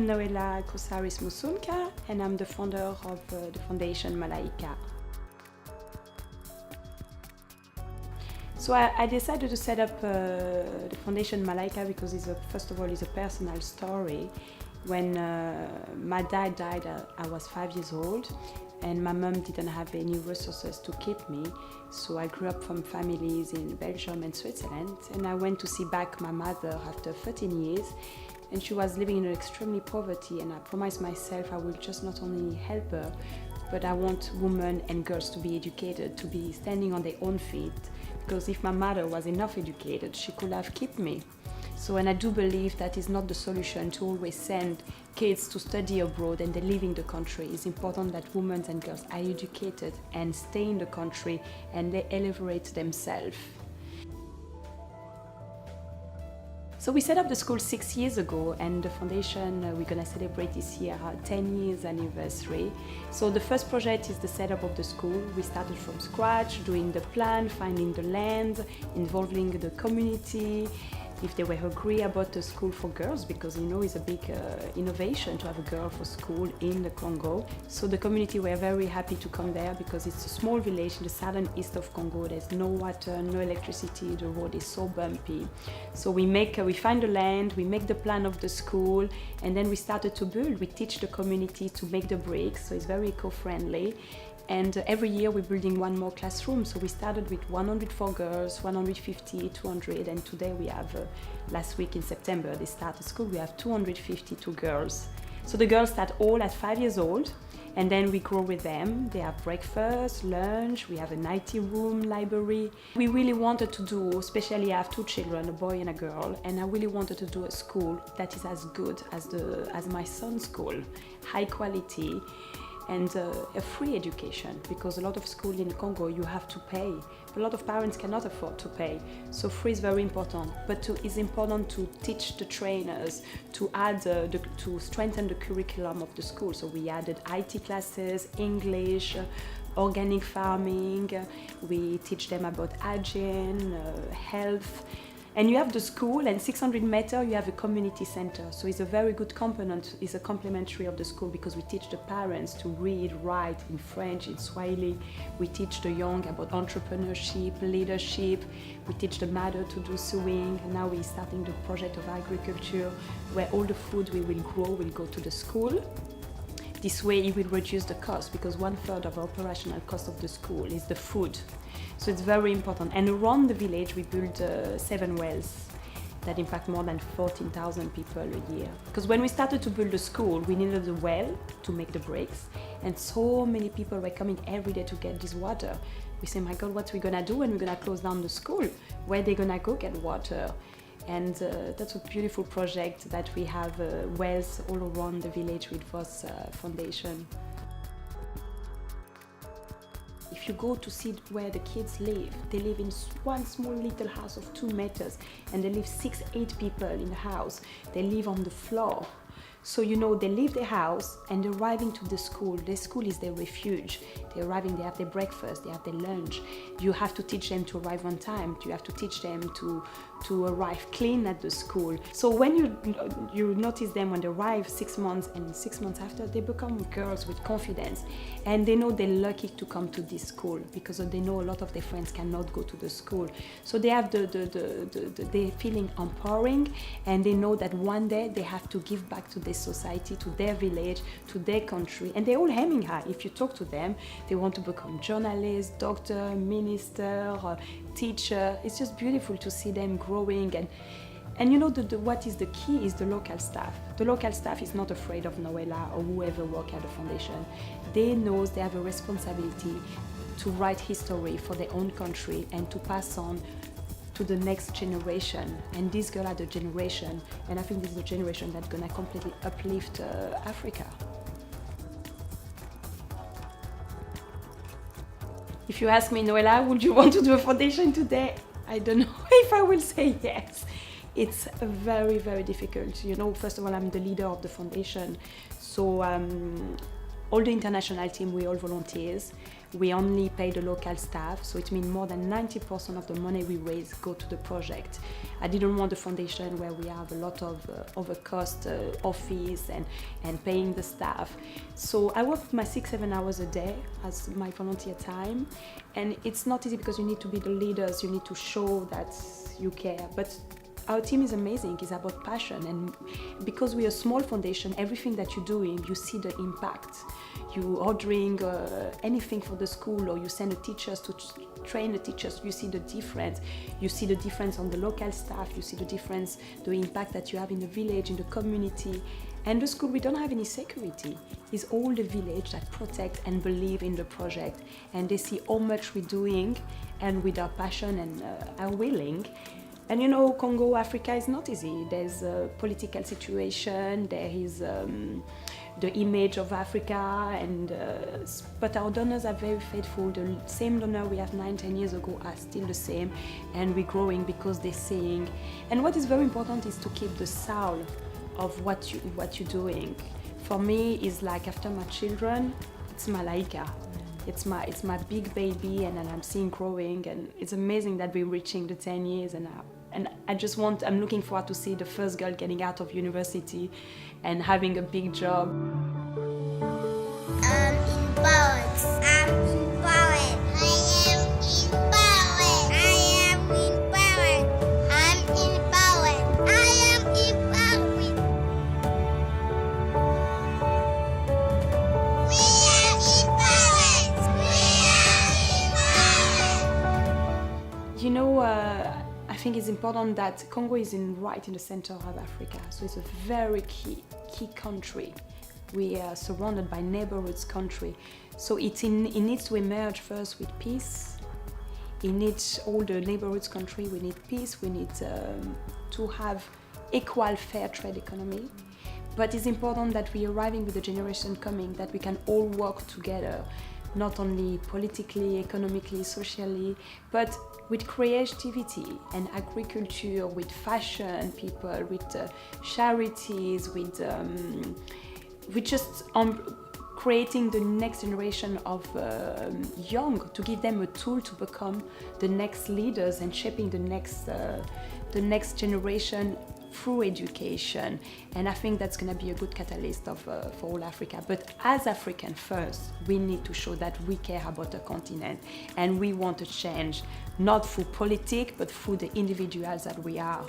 I'm Noella Musunka, and I'm the founder of the foundation Malaika. So I decided to set up the foundation Malaika because first of all, it's a personal story. When my dad died, I was 5 years old, and my mom didn't have any resources to keep me. So I grew up from families in Belgium and Switzerland, and I went to see back my mother after 13 years. And she was living in extremely poverty, and I promised myself I will just not only help her, but I want women and girls to be educated, to be standing on their own feet, because if my mother was enough educated, she could have kept me. So, and I do believe that is not the solution to always send kids to study abroad and they live in the country. It's important that women and girls are educated and stay in the country and they elevate themselves. So we set up the school 6 years ago, and the foundation, we're going to celebrate this year our 10 years anniversary. So the first project is the setup of the school. We started from scratch, doing the plan, finding the land, involving the community, if they were agree about the school for girls, because it's a big innovation to have a girl for school in the Congo. So the community were very happy to come there because it's a small village in the southern east of Congo. There's no water, no electricity, the road is so bumpy. So we find the land, we make the plan of the school, and then we started to build. We teach the community to make the bricks, so it's very eco-friendly. And every year we're building one more classroom. So we started with 104 girls, 150, 200, and today we have, last week in September, they started school, we have 252 girls. So the girls start all at 5 years old, and then we grow with them. They have breakfast, lunch, we have an IT room, library. We really wanted to do, especially I have 2 children, a boy and a girl, and I really wanted to do a school that is as good as my son's school, high quality, and a free education, because a lot of schools in Congo you have to pay. A lot of parents cannot afford to pay, so free is very important. But it's important to teach the trainers, to add to strengthen the curriculum of the school. So we added IT classes, English, organic farming. We teach them about hygiene, health. And you have the school, and 600 meters you have a community center. So it's a very good component, it's a complementary of the school, because we teach the parents to read, write in French, in Swahili. We teach the young about entrepreneurship, leadership. We teach the mother to do sewing. And now we're starting the project of agriculture, where all the food we will grow will go to the school. This way it will reduce the cost, because 1/3 of the operational cost of the school is the food. So it's very important. And around the village we built 7 wells that impact more than 14,000 people a year. Because when we started to build the school, we needed a well to make the bricks, and so many people were coming every day to get this water. We said, my God, what are we gonna do when we're gonna close down the school? Where are they gonna go get water? And that's a beautiful project that we have wells all around the village with VOS Foundation. If you go to see where the kids live, they live in one small little house of 2 meters, and they live 6, 8 people in the house. They live on the floor. So they leave their house and they're arriving to the school. The school is their refuge. They're arriving, they have their breakfast, they have their lunch. You have to teach them to arrive on time. You have to teach them to arrive clean at the school. So when you notice them when they arrive 6 months, and 6 months after, they become girls with confidence. And they know they're lucky to come to this school, because they know a lot of their friends cannot go to the school. So they have they're feeling empowering, and they know that one day they have to give back to their society, to their village, to their country. And they're all aiming high. If you talk to them, they want to become journalist, doctor, minister, teacher. It's just beautiful to see them growing. And what is the key is the local staff. The local staff is not afraid of Noella or whoever work at the foundation. They know they have a responsibility to write history for their own country and to pass on to the next generation. And these girls are the generation, and I think this is the generation that's gonna completely uplift Africa. If you ask me, Noella, would you want to do a foundation today? I don't know if I will say yes. It's very, very difficult. First of all, I'm the leader of the foundation. So all the international team, we all volunteers. We only pay the local staff, so it means more than 90% of the money we raise go to the project. I didn't want a foundation where we have a lot of overcost office and paying the staff. So I work my 6-7 hours a day as my volunteer time, and it's not easy because you need to be the leaders, you need to show that you care. But our team is amazing. It's about passion, and because we're a small foundation, everything that you're doing, you see the impact. You ordering anything for the school, or you send the teachers to train the teachers, you see the difference. You see the difference on the local staff, you see the difference, the impact that you have in the village, in the community. And the school, we don't have any security. It's all the village that protect and believe in the project, and they see how much we're doing, and with our passion and our willing. And you know, Congo, Africa is not easy. There's a political situation, there is the image of Africa, but our donors are very faithful. The same donor we have 9-10 years ago are still the same, and we're growing because they're saying. And what is very important is to keep the soul of what you're doing. For me, it's like after my children, it's Malaika. It's my big baby, and I'm seeing growing, and it's amazing that we're reaching the 10 years, and I'm looking forward to see the first girl getting out of university and having a big job. I'm empowered. I'm empowered. I am empowered. I am empowered. I'm empowered. I am empowered. We are empowered. We are empowered. You know, I think it's important that Congo is right in the center of Africa, so it's a very key country. We are surrounded by neighborhoods country, so it needs to emerge first with peace. It needs all the neighborhoods country. We need peace. We need to have equal, fair trade economy. But it's important that we are arriving with the generation coming, that we can all work together, not only politically, economically, socially, but with creativity and agriculture, with fashion people, with charities, with just creating the next generation of young, to give them a tool to become the next leaders and shaping the next generation through education. And I think that's going to be a good catalyst for all Africa. But as African first, we need to show that we care about the continent, and we want to change, not through politics, but through the individuals that we are.